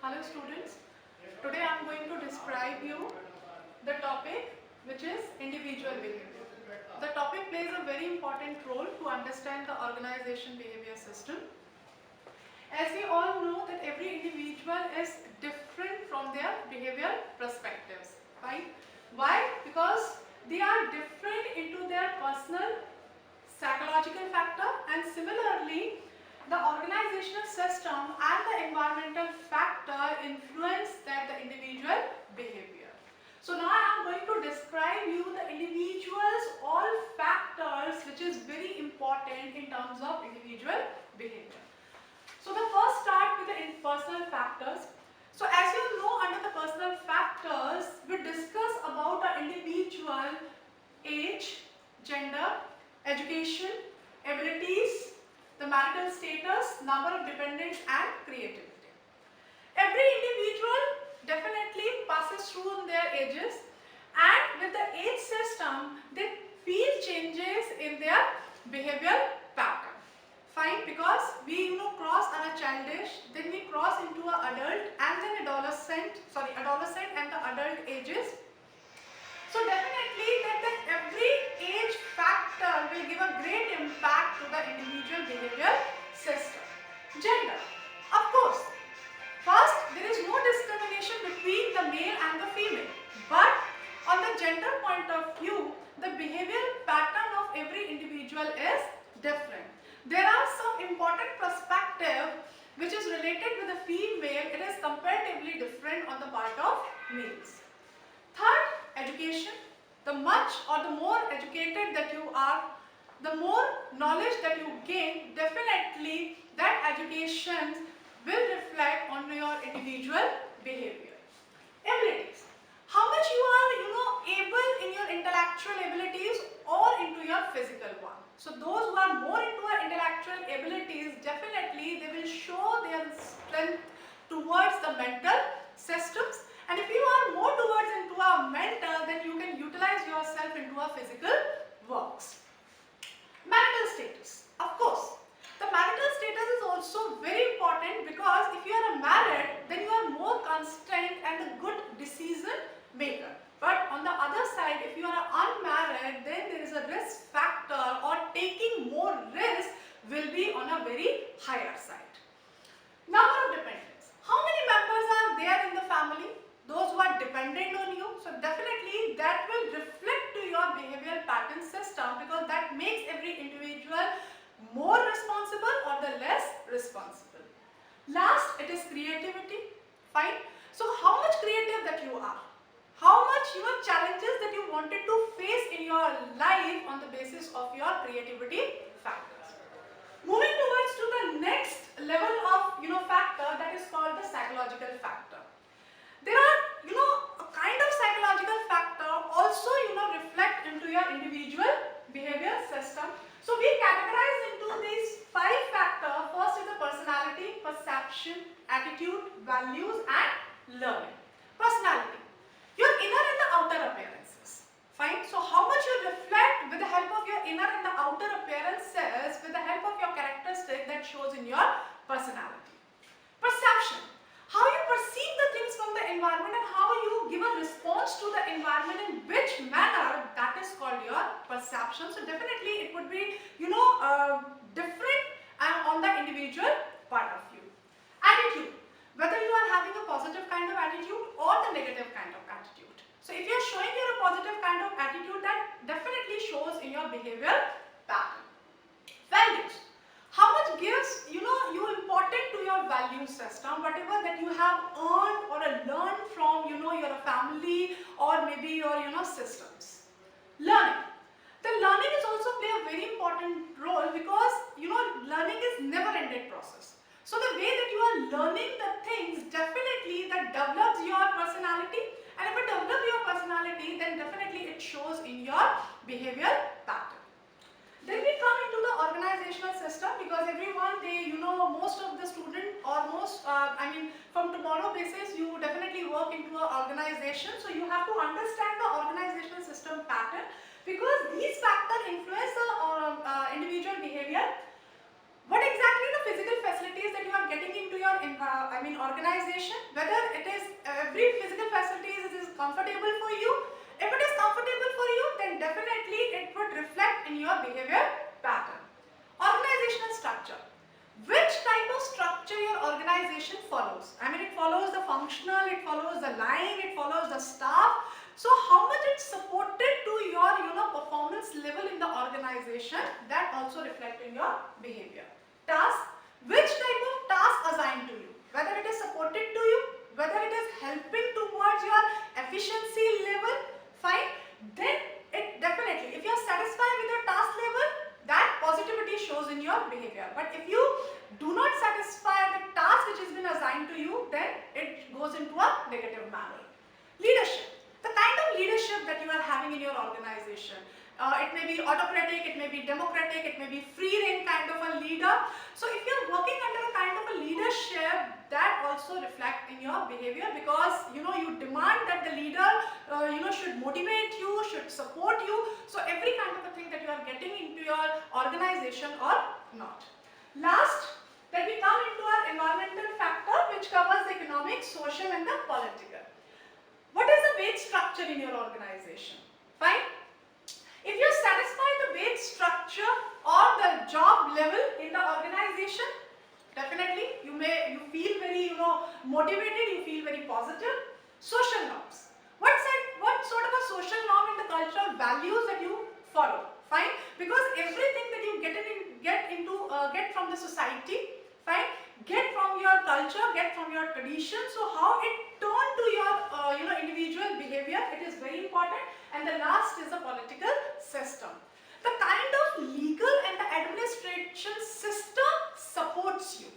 Hello students, today I am going to describe you the topic which is individual behavior. The topic plays a very important role to understand the organization behavior system. As we all know that every individual is different from their behavioral perspectives, right? Why? Because they are different into their personal psychological factor, and similarly the organizational system and the environmental factor influence the individual behavior. So now I am going to describe you the individual's all factors which is very important in terms of individual behavior. So the first start with the personal factors. So as you know, under the personal factors we discuss about the individual age, gender, education, abilities, the marital status, number of dependents and creativity. Every individual definitely passes through their ages, and with the age system they feel changes in their behavioral pattern. Fine, because we cross our childish, then we cross into a adult and then adolescent and the adult ages. So definitely that every age factor will give a great impact to the individual behavioral system. Gender, of course, first there is no discrimination between the male and the female, but on the gender point of view, the behavioral pattern of every individual is different. There are some important perspective which is related with the female, it is comparatively different on the part of males. Third, education. The much or the more educated that you are, the more knowledge that you gain, definitely that education will reflect on your individual behavior. Abilities. How much you are, able in your intellectual abilities or into your physical one. So those who are more into our intellectual abilities, definitely they will show their strength towards the mental systems. And if you are more towards into a mental, then you can utilize yourself into a physical works. Marital status. Of course, the marital status is also very important, because if you are married, then you are more constant and a good decision maker. But on the other side, if you are unmarried, then there is a risk factor, or taking more risk will be on a very higher side. Number of dependents. How many members are there in the family? Those who are dependent on you. So definitely that will reflect to your behavioral pattern system, because that makes every individual more responsible or the less responsible. Last, it is creativity. Fine. So how much creative that you are? How much challenges that you wanted to face in your life on the basis of your creativity factors. Moving towards to the next level of factor, that is called the psychological factor. There are a kind of psychological factor also reflect into your individual behavior system. So we categorize into these 5 factors. First is the personality, perception, attitude, values and learning. Personality, your inner and the outer appearances. Fine. So how much you reflect with the help of your inner and the outer appearances, with the help of your characteristic, that shows in your personality. Perception, how you perceive the things from the environment and how you give a response to the environment in which manner, that is called your perception. So definitely it would be different on the individual part of you. Attitude, whether you are having a positive kind of attitude or the negative kind of attitude. So if you are showing your positive kind of attitude, that definitely shows in your behavior pattern. Values, how much gives you important to your value system, whatever that you have earned or learned from your family or maybe your systems. Learning, the learning is also play a very important role, because learning is never ended process. So the way that you are learning the things, definitely that develops your personality, and if it develops your personality, then definitely it shows in your behavior pattern. Then we come into the organizational system, because everyone, they most of the student, or most from tomorrow basis, you definitely work into an organization. So you have to understand the organizational system pattern, because these factors influence the individual behavior. What exactly the physical facilities that you are getting into your organization, whether it is every physical facilities is comfortable for you. If it is comfortable for you, then definitely it would reflect in your behavior pattern. Organizational structure. Which type of structure your organization follows? It follows the functional, it follows the line, it follows the staff. So how much it's supported to your performance level in the organization, that also reflect in your behavior. Task. Which type of task assigned to you? Whether it is supported to you, whether it is helping towards your efficiency level, fine. Then it definitely, if you are satisfied with your task level, that positivity shows in your behavior. But if you do not satisfy the task which has been assigned to you, then it goes into a negative manner. Leadership. The kind of leadership that you are having in your organization. It may be autocratic, it may be democratic, it may be free reign kind of a leader. So if you are working under a kind of a leadership, that also reflect in your behavior, because you demand that the leader should motivate you, should support you. So every kind of a thing that you are getting into your organization or not. Last, that we come into our environmental factor, which covers the economic, social and the political. What is the wage structure in your organization? Fine. If you satisfy the wage structure or the job level in the organization, definitely you feel very motivated, you feel very positive. Social norms. What sort of a social norm in the cultural values that you follow? Fine. Because everything that you get from the society, fine, get from your culture, get from your tradition. So how it turned to your individual behavior, it is very important. And the last is the political system. The kind of legal and the administration system supports you.